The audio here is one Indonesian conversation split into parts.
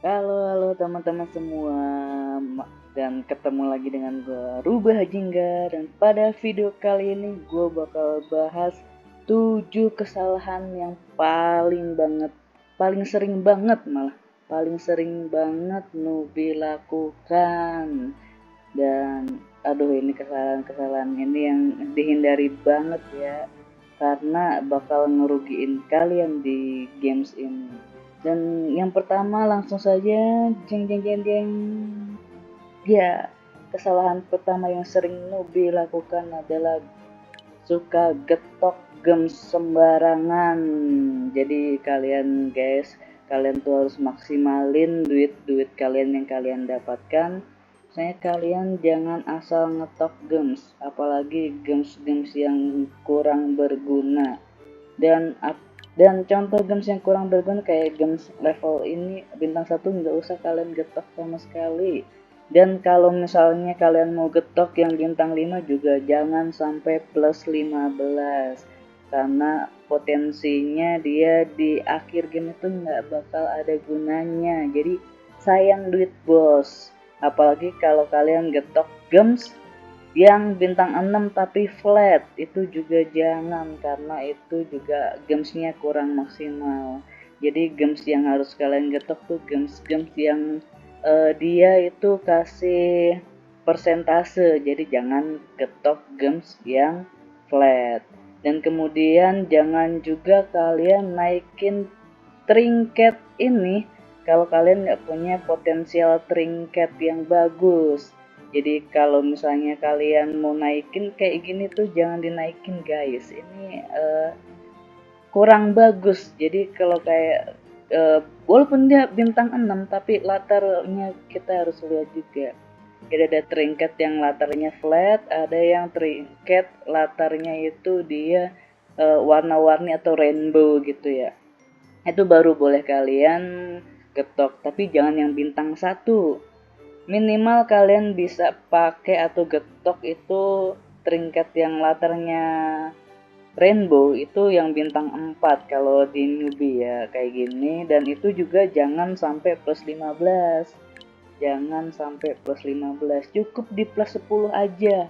Halo teman-teman semua, dan ketemu lagi dengan gue Rubah Jingga. Dan pada video kali ini gue bakal bahas 7 kesalahan yang paling sering banget newbie lakukan. Dan aduh, ini kesalahan ini yang dihindari banget ya, karena bakal ngerugiin kalian di games ini. Dan yang pertama langsung saja, jeng jeng jeng jeng. Ya, kesalahan pertama yang sering newbie lakukan adalah suka getok games sembarangan. Jadi kalian tuh harus maksimalin duit kalian yang kalian dapatkan. Misalnya kalian jangan asal ngetok games, apalagi games yang kurang berguna. Dan contoh games yang kurang berguna kayak games level ini bintang 1 nggak usah kalian getok sama sekali. Dan kalau misalnya kalian mau getok yang bintang 5 juga jangan sampai plus 15, karena potensinya dia di akhir game itu nggak bakal ada gunanya. Jadi sayang duit bos. Apalagi kalau kalian getok games yang bintang 6 tapi flat, itu juga jangan, karena itu juga gamesnya kurang maksimal. Jadi games yang harus kalian getok tuh games yang dia itu kasih persentase, jadi jangan getok games yang flat. Dan kemudian jangan juga kalian naikin trinket ini kalau kalian nggak punya potensial trinket yang bagus. Jadi kalau misalnya kalian mau naikin kayak gini tuh jangan dinaikin guys, ini kurang bagus. Jadi kalau kayak walaupun dia bintang 6 tapi latarnya kita harus lihat juga. Jadi ada trinket yang latarnya flat, ada yang trinket latarnya itu dia warna-warni atau rainbow gitu ya. Itu baru boleh kalian getok, tapi jangan yang bintang 1. Minimal kalian bisa pakai atau getok itu trinket yang latarnya rainbow, itu yang bintang 4 kalau di newbie ya kayak gini. Dan itu juga jangan sampai plus 15. Jangan sampai plus 15, cukup di plus 10 aja,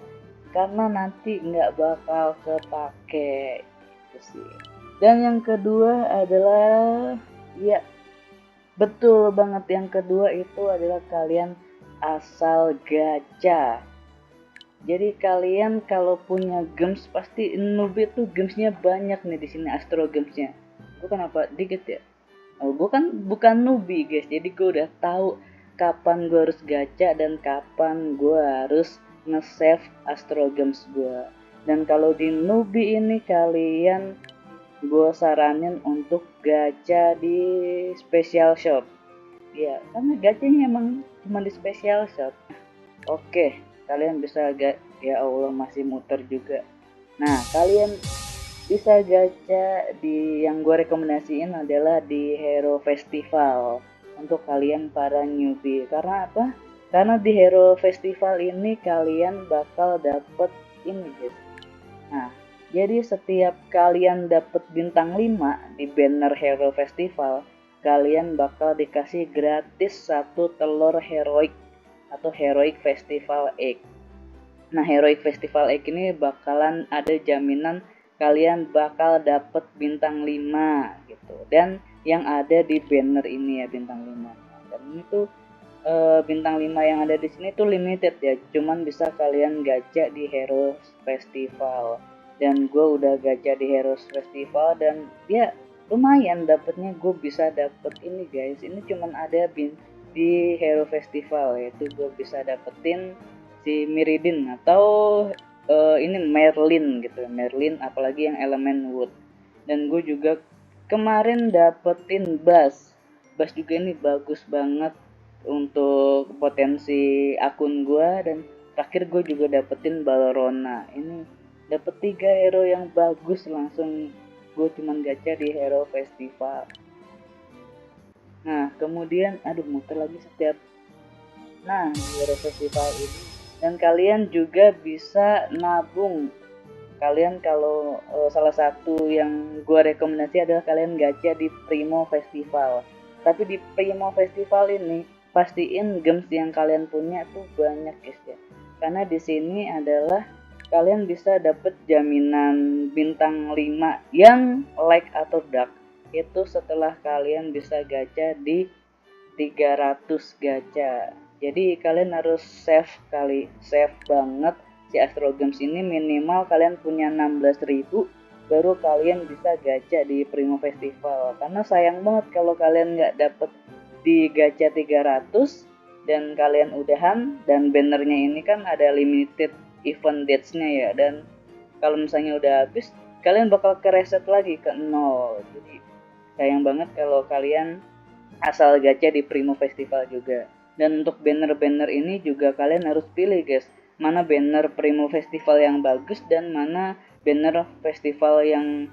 karena nanti nggak bakal kepake gitu sih. Dan yang kedua adalah, ya betul banget, yang kedua itu adalah kalian asal gacha. Jadi kalian kalau punya games pasti newbie tuh gamesnya banyak nih di sini, Astro gamesnya. Gue kenapa dikit ya? Oh, gue kan bukan newbie guys, jadi gue udah tahu kapan gue harus gacha dan kapan gue harus nge-save Astro games gue. Dan kalau di newbie ini kalian, gue saranin untuk gacha di special shop. Ya, karena gachanya emang cuma di special shop. Oke, kalian bisa ya Allah, masih muter juga. Nah, kalian bisa gacha di, yang gue rekomendasiin adalah di Hero Festival untuk kalian para newbie. Karena apa? Karena di Hero Festival ini kalian bakal dapet ini guys. Nah, jadi setiap kalian dapet bintang 5 di banner Hero Festival, kalian bakal dikasih gratis satu telur heroic atau Heroic Festival Egg. Nah, Heroic Festival Egg ini bakalan ada jaminan kalian bakal dapet bintang 5 gitu. Dan yang ada di banner ini ya bintang 5. Dan ini tuh bintang 5 yang ada di sini tuh limited ya. Cuman bisa kalian gacha di Heroes Festival. Dan gue udah gacha di Heroes Festival dan ya lumayan dapetnya, gue bisa dapet ini guys. Ini cuman ada di Hero Festival, yaitu gue bisa dapetin si Miridin atau ini Merlin gitu, Merlin apalagi yang elemen wood. Dan gue juga kemarin dapetin Bass juga, ini bagus banget untuk potensi akun gue. Dan terakhir gue juga dapetin Balrona. Ini dapet 3 hero yang bagus langsung gue cuman gacha di Hero Festival. Nah kemudian aduh muter lagi setiap, nah di Hero Festival ini. Dan kalian juga bisa nabung. Kalian kalau salah satu yang gue rekomendasi adalah kalian gacha di Primo Festival. Tapi di Primo Festival ini pastiin gems yang kalian punya tuh banyak guys ya. Karena di sini adalah kalian bisa dapet jaminan bintang 5 yang like atau dark itu setelah kalian bisa gacha di 300 gacha. Jadi kalian harus save banget si Astro Games ini, minimal kalian punya 16.000 baru kalian bisa gacha di Primo Festival. Karena sayang banget kalau kalian nggak dapet di gacha 300 dan kalian udahan, dan bannernya ini kan ada limited event dates-nya ya, dan kalau misalnya udah habis kalian bakal kereset lagi ke 0. Jadi sayang banget kalau kalian asal gacha di Primo Festival juga. Dan untuk banner-banner ini juga kalian harus pilih guys, mana banner Primo Festival yang bagus dan mana banner festival yang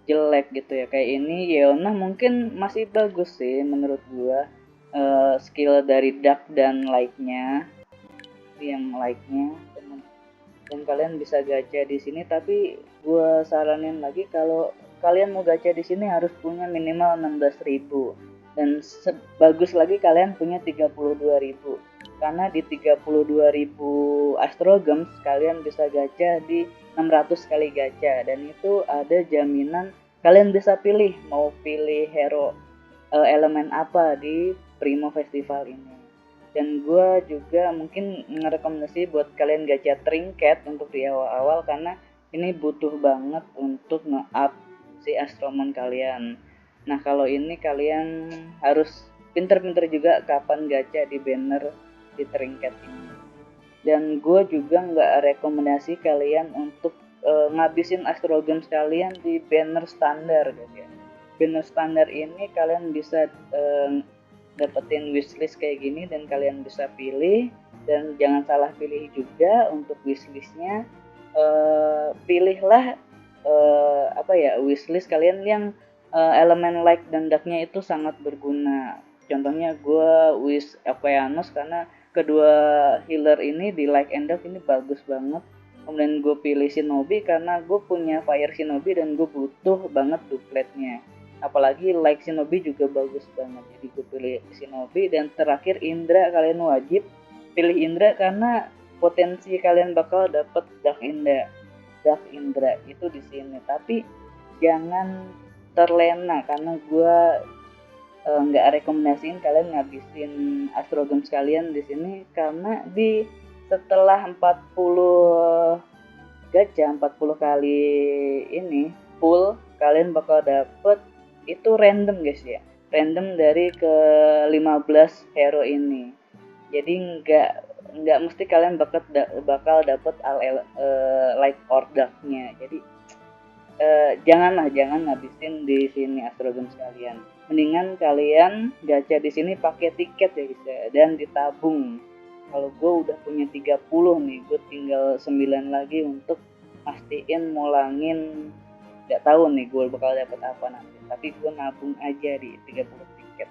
jelek gitu ya. Kayak ini Yeona mungkin masih bagus sih menurut gua, skill dari Duck dan like-nya, yang like-nya, dan kalian bisa gacha di sini. Tapi gua saranin lagi kalau kalian mau gacha di sini harus punya minimal 16.000 dan bagus lagi kalian punya 32.000, karena di 32.000 Astro Gems kalian bisa gacha di 600 kali gacha, dan itu ada jaminan kalian bisa pilih mau pilih hero elemen apa di Primo Festival ini. Dan gue juga mungkin ngerekomendasi buat kalian gacha trinket untuk di awal-awal, karena ini butuh banget untuk nge-up si Astromon kalian. Nah kalau ini kalian harus pinter-pinter juga kapan gacha di banner di trinket ini. Dan gue juga nggak rekomendasi kalian untuk ngabisin Astro Games kalian di banner standar guys ya. Banner standar ini kalian bisa dapetin wishlist kayak gini dan kalian bisa pilih, dan jangan salah pilih juga untuk wishlistnya. Pilihlah wishlist kalian yang elemen like dan darknya itu sangat berguna. Contohnya gue wish Aquanos karena kedua healer ini di like and dark ini bagus banget. Kemudian gue pilih Shinobi karena gue punya Fire Shinobi dan gue butuh banget dupletnya. Apalagi like Shinobi juga bagus banget, jadi gue pilih Shinobi. Dan terakhir Indra, kalian wajib pilih Indra karena potensi kalian bakal dapet Dark Indra itu di sini. Tapi jangan terlena karena gue nggak rekomendasiin kalian ngabisin Astro Games kalian di sini, karena di setelah 40 gacha 40 kali ini full kalian bakal dapet itu random guys ya, random dari ke 15 hero ini. Jadi nggak mesti kalian bakal dapet like or dark-nya. Jadi jangan ngabisin di sini Astro Games kalian. Mendingan kalian gacha di sini pakai tiket ya guys ya, dan ditabung. Kalau gue udah punya 30 nih, gue tinggal 9 lagi untuk pastiin mulangin. Gak tahu nih gue bakal dapet apa nanti, tapi gue nabung aja di 30 tiket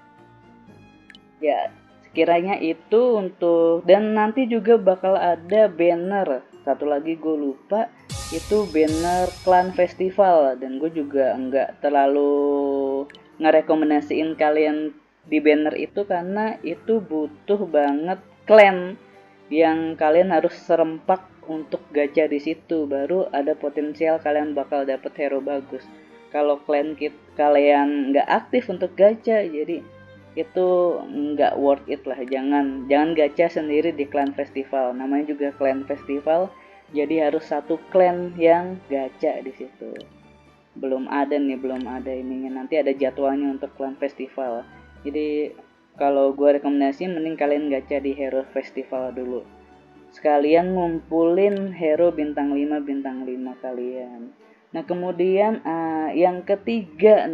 ya. Sekiranya itu untuk, dan nanti juga bakal ada banner satu lagi gue lupa, itu banner Clan Festival. Dan gue juga nggak terlalu ngerekomendasiin kalian di banner itu karena itu butuh banget clan yang kalian harus serempak untuk gacha di situ, baru ada potensial kalian bakal dapet hero bagus. Kalau clan kalian nggak aktif untuk gacha, jadi itu nggak worth it lah. Jangan gacha sendiri di clan festival, namanya juga clan festival, jadi harus satu clan yang gacha di situ. Belum ada ininya, nanti ada jadwalnya untuk clan festival. Jadi kalau gue rekomendasi mending kalian gacha di hero festival dulu, sekalian ngumpulin hero bintang 5 kalian. Nah kemudian yang ketiga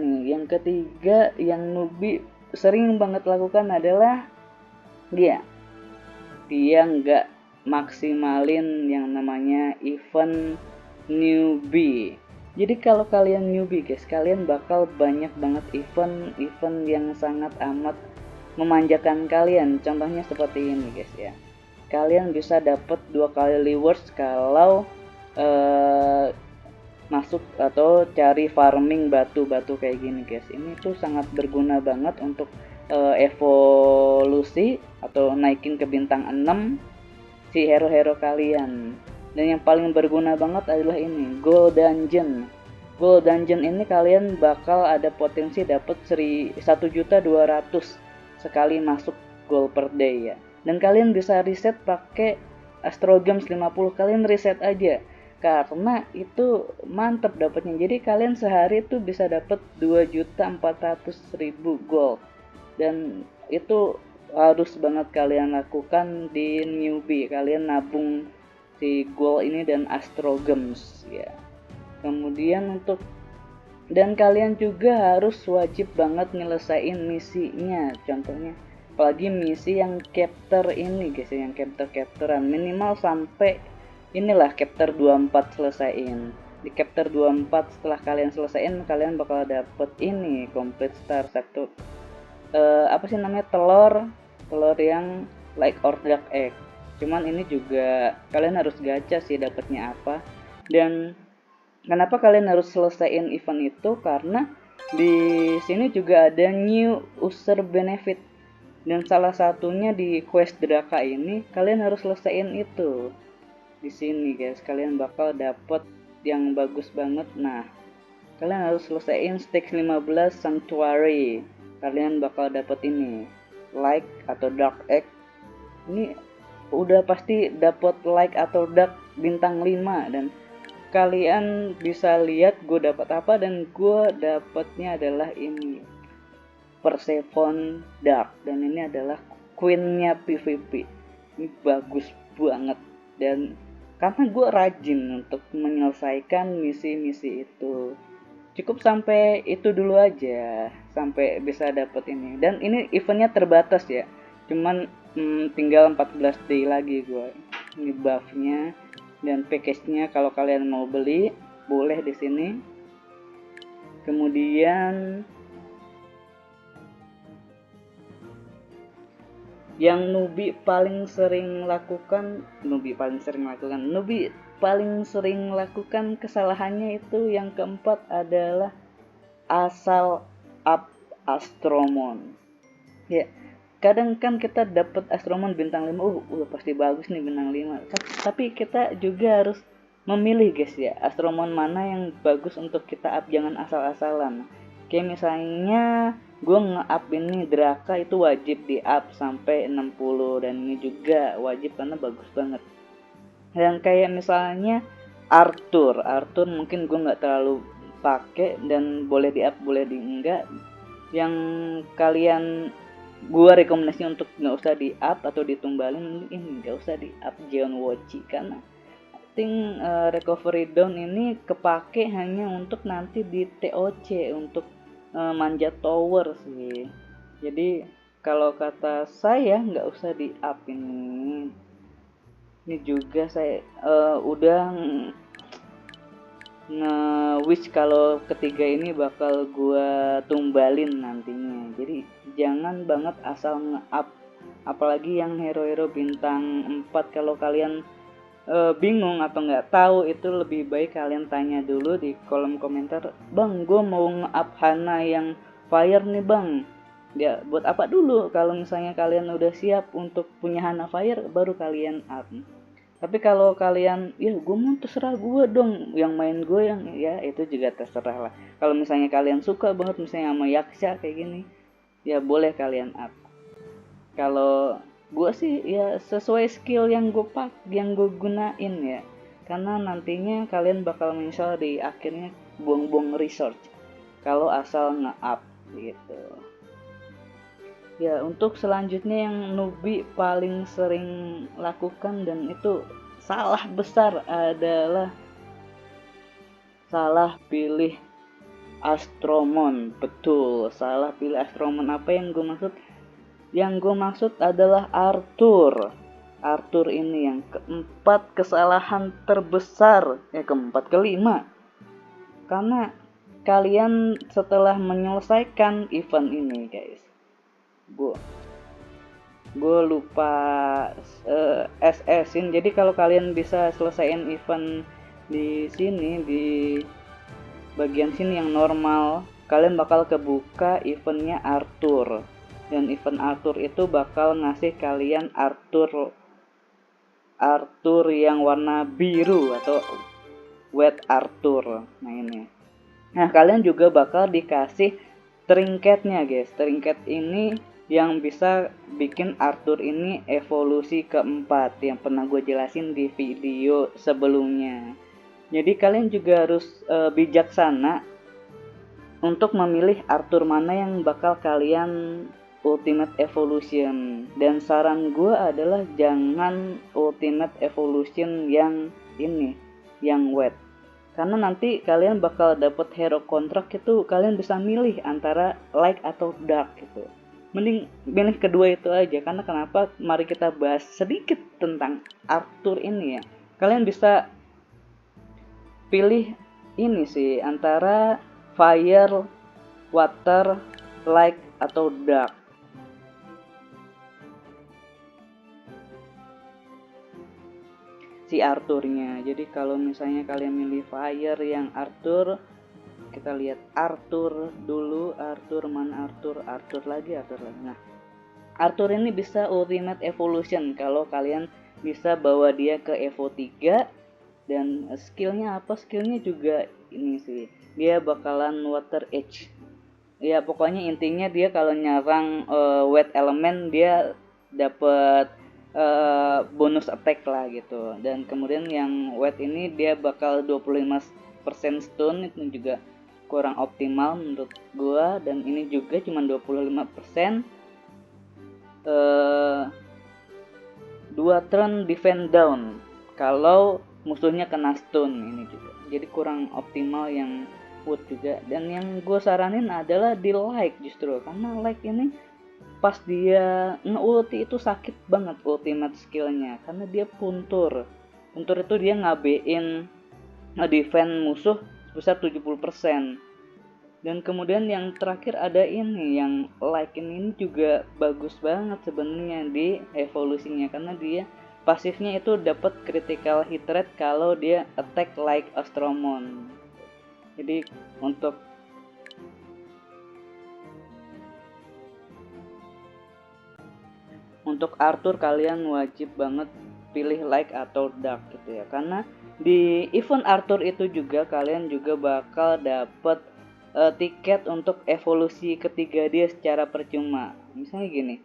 yang newbie sering banget lakukan adalah dia nggak maksimalin yang namanya event newbie. Jadi kalau kalian newbie guys, kalian bakal banyak banget event yang sangat amat memanjakan kalian. Contohnya seperti ini guys ya, kalian bisa dapat 2 kali rewards kalau masuk atau cari farming batu kayak gini guys. Ini tuh sangat berguna banget untuk evolusi atau naikin ke bintang 6 si hero-hero kalian. Dan yang paling berguna banget adalah ini, Gold Dungeon. Gold Dungeon ini kalian bakal ada potensi dapat 1.200.000 sekali masuk gold per day ya. Dan kalian bisa reset pakai Astro Gems 50, kalian reset aja. Karena itu mantep dapatnya. Jadi kalian sehari tuh bisa dapat 2.400.000 gold. Dan itu harus banget kalian lakukan di newbie. Kalian nabung si gold ini dan Astro Gems ya. Kemudian dan kalian juga harus wajib banget nyelesain misinya. Contohnya apalagi misi yang capture ini guys, yang capturean minimal sampai inilah chapter 24 selesaiin. Di chapter 24 setelah kalian selesaiin, kalian bakal dapet ini complete star satu apa sih namanya, telur yang like or dark egg. Cuman ini juga kalian harus gacha sih dapetnya apa. Dan kenapa kalian harus selesaiin event itu? Karena di sini juga ada new user benefit. Dan salah satunya di quest Draka ini kalian harus selesaiin itu. Di sini guys, kalian bakal dapet yang bagus banget. Nah, kalian harus selesaiin stage 15 Sanctuary. Kalian bakal dapet ini, like atau dark egg. Ini udah pasti dapet like atau dark bintang 5 dan kalian bisa lihat gue dapat apa, dan gue dapatnya adalah ini Persephone Dark, dan ini adalah queennya PvP. Ini bagus banget, dan karena gue rajin untuk menyelesaikan misi-misi itu. Cukup sampai itu dulu aja, sampai bisa dapet ini. Dan ini eventnya terbatas ya, cuman tinggal 14 day lagi gue. Ini buffnya dan package-nya kalau kalian mau beli boleh di sini. Kemudian yang newbie paling sering lakukan kesalahannya itu yang keempat adalah asal up Astromon. Ya, kadang kan kita dapat Astromon bintang 5, udah pasti bagus nih bintang 5. Tapi kita juga harus memilih guys ya, Astromon mana yang bagus untuk kita up, jangan asal-asalan. Kayak misalnya gue nge-up ini Draka itu wajib di up sampai 60, dan ini juga wajib karena bagus banget. Dan kayak misalnya Arthur mungkin gue nggak terlalu pakai dan boleh di up boleh di enggak. Yang kalian gue rekomendasi untuk nggak usah di up atau ditumbalin, ini nggak usah di up Jeon Wochi, karena think recovery down ini kepake hanya untuk nanti di TOC untuk manjat tower sih. Jadi kalau kata saya nggak usah di up ini. Ini juga saya udah nge-wish kalau ketiga ini bakal gua tumbalin nantinya. Jadi jangan banget asal nge-up, apalagi yang hero-hero bintang 4. Kalau kalian bingung atau nggak tahu, itu lebih baik kalian tanya dulu di kolom komentar, bang gue mau nge-up Hana yang fire nih bang, ya buat apa dulu. Kalau misalnya kalian udah siap untuk punya Hana fire baru kalian up. Tapi kalau kalian ya gue mau terserah gue dong, yang main gue yang, ya itu juga terserah lah. Kalau misalnya kalian suka banget misalnya sama Yaksha kayak gini, ya boleh kalian up. Kalau gue sih ya sesuai skill yang gue gunain ya, karena nantinya kalian bakal menyesal di akhirnya buang-buang research kalau asal nge-up gitu. Ya, untuk selanjutnya yang newbie paling sering lakukan dan itu salah besar adalah salah pilih Astromon. Betul, salah pilih Astromon. Apa yang gue maksud? Yang gue maksud adalah Arthur. Arthur ini yang keempat kesalahan terbesar, kelima. Karena kalian setelah menyelesaikan event ini guys, gue lupa SS-in. Jadi kalau kalian bisa selesaiin event di sini, di bagian sini yang normal, kalian bakal kebuka eventnya Arthur. Dan event Arthur itu bakal ngasih kalian Arthur yang warna biru atau Wet Arthur. Nah ini. Nah kalian juga bakal dikasih trinketnya guys. Trinket ini yang bisa bikin Arthur ini evolusi keempat yang pernah gue jelasin di video sebelumnya. Jadi kalian juga harus bijaksana untuk memilih Arthur mana yang bakal kalian Ultimate Evolution. Dan saran gue adalah jangan Ultimate Evolution yang ini, yang wet. Karena nanti kalian bakal dapet hero kontrak itu kalian bisa milih antara light atau dark gitu. Mending milih kedua itu aja. Karena kenapa? Mari kita bahas sedikit tentang Arthur ini ya. Kalian bisa pilih ini sih antara fire, water, light atau dark. Si Arthurnya. Jadi kalau misalnya kalian milih fire yang Arthur, kita lihat Arthur dulu, Arthur mana Arthur lagi. Nah, Arthur ini bisa Ultimate Evolution kalau kalian bisa bawa dia ke Evo 3. Dan skillnya apa? Skillnya juga ini sih, dia bakalan Water Edge. Ya pokoknya intinya dia kalau nyerang wet element dia dapat bonus attack lah gitu. Dan kemudian yang wet ini dia bakal 25% stun, itu juga kurang optimal menurut gua. Dan ini juga cuma 25%. 2 turn defend down kalau musuhnya kena stun, ini juga jadi kurang optimal yang wood juga. Dan yang gue saranin adalah di like justru, karena like ini pas dia nge-ulti itu sakit banget ultimate skillnya, karena dia puntur itu dia ngabein nge-defend musuh sebesar 70%. Dan kemudian yang terakhir ada ini, yang like ini juga bagus banget sebenarnya di evolusinya, karena dia pasifnya itu dapat critical hit rate kalau dia attack like Astromon. Jadi untuk Arthur kalian wajib banget pilih like atau dark gitu ya, karena di event Arthur itu juga kalian juga bakal dapat tiket untuk evolusi ketiga dia secara percuma. Misalnya gini,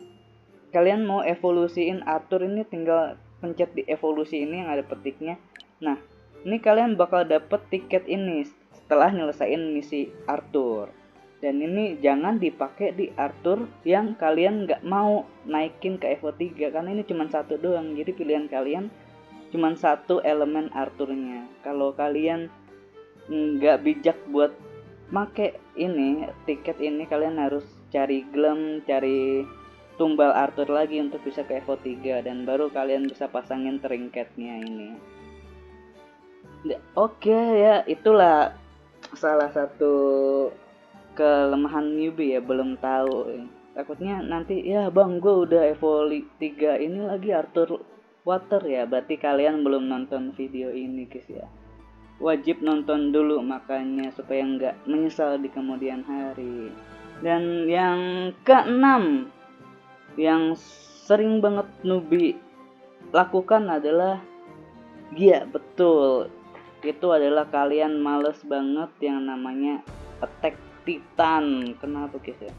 kalian mau evolusiin Arthur ini tinggal pencet di evolusi ini yang ada petiknya. Nah ini kalian bakal dapet tiket ini setelah nyelesain misi Arthur. Dan ini jangan dipakai di Arthur yang kalian nggak mau naikin ke Evo 3, karena ini cuma satu doang. Jadi pilihan kalian cuma satu elemen Arthurnya. Kalau kalian nggak bijak buat make ini tiket ini, kalian harus cari Glem, cari tumbal Arthur lagi untuk bisa ke Evo 3, dan baru kalian bisa pasangin trinketnya ini. Oke ya, itulah salah satu kelemahan newbie ya, belum tahu. Takutnya nanti ya bang gue udah Evo 3 ini lagi Arthur water ya, berarti kalian belum nonton video ini guys ya. Wajib nonton dulu makanya supaya nggak menyesal di kemudian hari. Dan yang keenam yang sering banget newbie lakukan adalah betul, itu adalah kalian males banget yang namanya attack titan. Kenapa guys ya?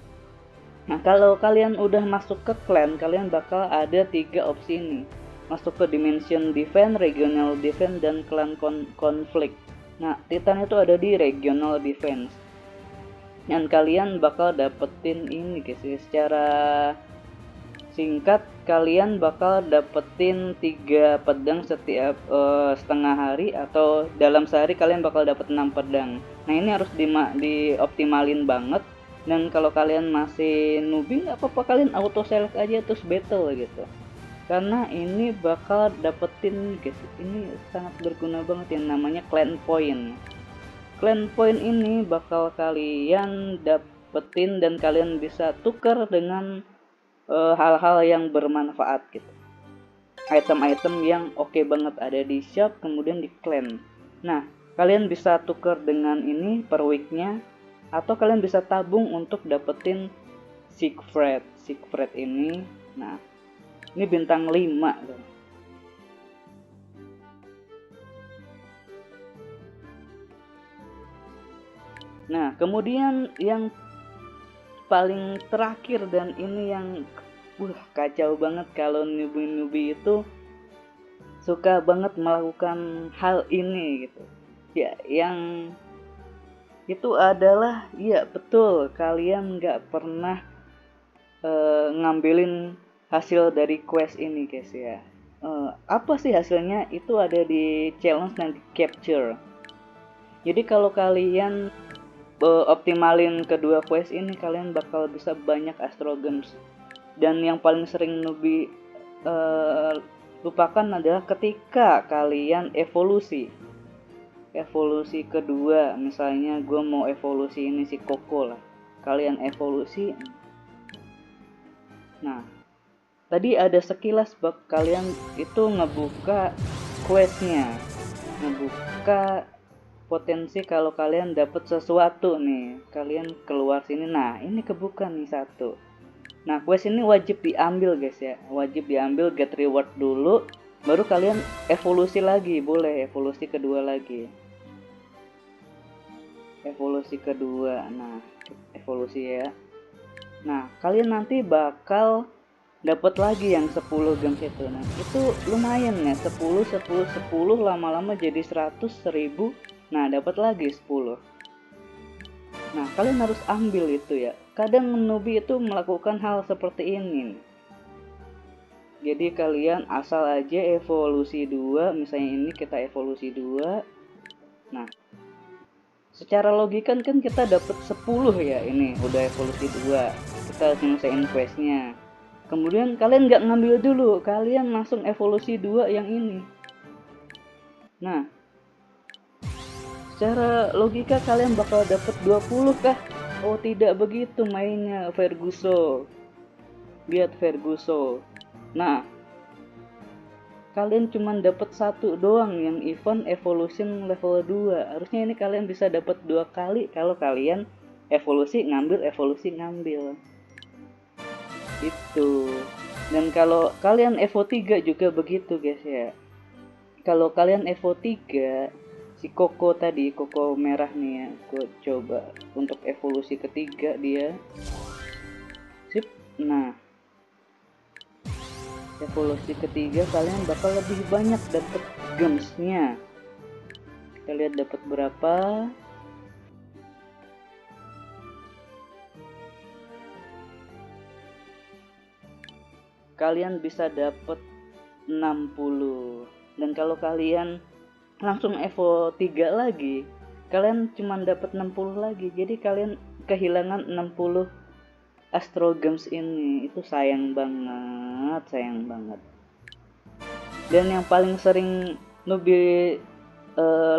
Nah kalau kalian udah masuk ke clan, kalian bakal ada 3 opsi ini, masuk ke Dimension Defense, Regional Defense, dan Clan Conflict. Nah Titan itu ada di Regional Defense, dan kalian bakal dapetin ini guys, secara singkat kalian bakal dapetin 3 pedang setiap setengah hari, atau dalam sehari kalian bakal dapet 6 pedang. Nah ini harus dioptimalin banget. Dan kalau kalian masih newbie nggak apa-apa, kalian auto select aja terus battle gitu, karena ini bakal dapetin guys, ini sangat berguna banget yang namanya clan point. Clan point ini bakal kalian dapetin dan kalian bisa tukar dengan hal-hal yang bermanfaat gitu, item-item yang oke banget ada di shop kemudian di clan. Nah kalian bisa tukar dengan ini per weeknya, atau kalian bisa tabung untuk dapetin Siegfried ini. Nah, ini bintang 5 kan. Nah, kemudian yang paling terakhir, dan ini yang kacau banget kalau newbie itu suka banget melakukan hal ini gitu. Ya, yang itu adalah, ya betul, kalian nggak pernah ngambilin hasil dari quest ini guys ya. Apa sih hasilnya? Itu ada di challenge dan di capture. Jadi kalau kalian optimalin kedua quest ini, kalian bakal bisa banyak Astro Gems. Dan yang paling sering newbie lupakan adalah ketika kalian evolusi kedua. Misalnya gue mau evolusi ini si Koko lah, kalian evolusi. Nah, tadi ada sekilas bak kalian itu ngebuka questnya, ngebuka potensi kalau kalian dapat sesuatu nih, kalian keluar sini. Nah, ini kebuka nih satu. Nah, quest ini wajib diambil guys ya, wajib diambil, get reward dulu, baru kalian evolusi lagi, boleh evolusi kedua lagi. Evolusi kedua, nah evolusi ya. Nah, kalian nanti bakal dapat lagi yang 10 gems itu. Nah, itu lumayan ya, 10 10 10 lama-lama jadi 100 1000. Nah, dapat lagi 10. Nah, kalian harus ambil itu ya. Kadang newbie itu melakukan hal seperti ini. Jadi kalian asal aja evolusi 2, misalnya ini kita evolusi 2. Nah, secara logika kan kita dapat 10 ya, ini udah evolusi 2. Kita selesaiin questnya. Kemudian kalian nggak ngambil dulu, kalian langsung evolusi 2 yang ini. Nah, secara logika kalian bakal dapat 20 kah? Oh, tidak begitu mainnya Ferguson. Lihat Ferguson. Nah, kalian cuma dapat satu doang yang event evolution level 2. Harusnya ini kalian bisa dapat 2 kali kalau kalian evolusi ngambil. Itu. Dan kalau kalian Evo 3 juga begitu guys ya. Kalau kalian Evo 3, si Koko tadi, Koko merah nih ya, gue coba untuk evolusi ketiga dia. Sip. Nah, evolusi ketiga kalian bakal lebih banyak dapat gemsnya. Kita lihat dapat berapa. Kalian bisa dapat 60. Dan kalau kalian langsung Evo 3 lagi, kalian cuma dapat 60 lagi. Jadi kalian kehilangan 60 Astro Gems ini. Itu sayang banget. Dan yang paling sering newbie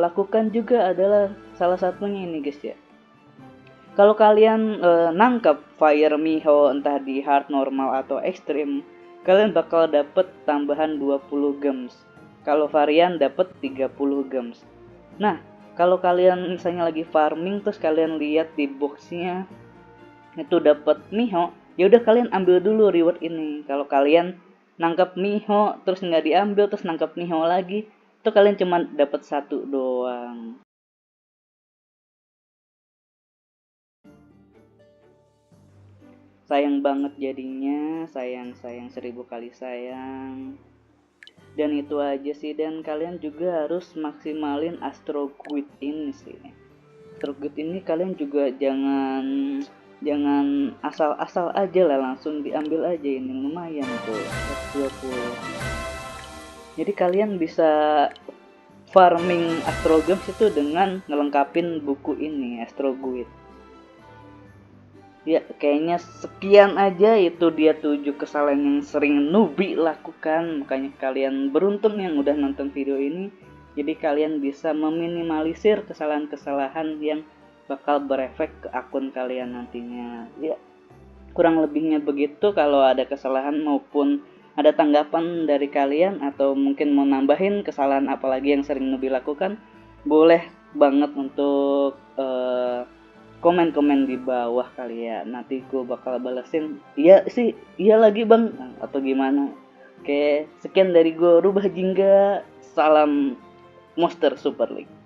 lakukan juga adalah salah satunya ini guys ya. Kalau kalian nangkep Fire Miho entah di hard, normal atau ekstrim, kalian bakal dapat tambahan 20 gems. Kalau varian dapat 30 gems. Nah, kalau kalian misalnya lagi farming terus kalian lihat di boxnya itu dapat Miho, ya udah kalian ambil dulu reward ini. Kalau kalian nangkap Miho terus nggak diambil, terus nangkap Miho lagi, itu kalian cuma dapat satu doang. Sayang banget jadinya, sayang 1000 kali sayang. Dan itu aja sih, dan kalian juga harus maksimalin Astro Guild ini sih. Astro Guild ini kalian juga jangan asal-asal aja lah, langsung diambil aja, ini lumayan tuh 120. Jadi kalian bisa farming Astro Gems itu dengan ngelengkapin buku ini, Astro Guild. Ya, kayaknya sekian aja, itu dia 7 kesalahan yang sering newbie lakukan. Makanya kalian beruntung yang udah nonton video ini. Jadi kalian bisa meminimalisir kesalahan-kesalahan yang bakal berefek ke akun kalian nantinya. Ya, kurang lebihnya begitu. Kalau ada kesalahan maupun ada tanggapan dari kalian atau mungkin mau nambahin kesalahan apalagi yang sering newbie lakukan, boleh banget untuk komen-komen di bawah kali ya. Nanti gue bakal balesin iya sih, iya lagi bang, atau gimana. Oke, sekian dari gue, Rubah Jingga. Salam Monster Super League.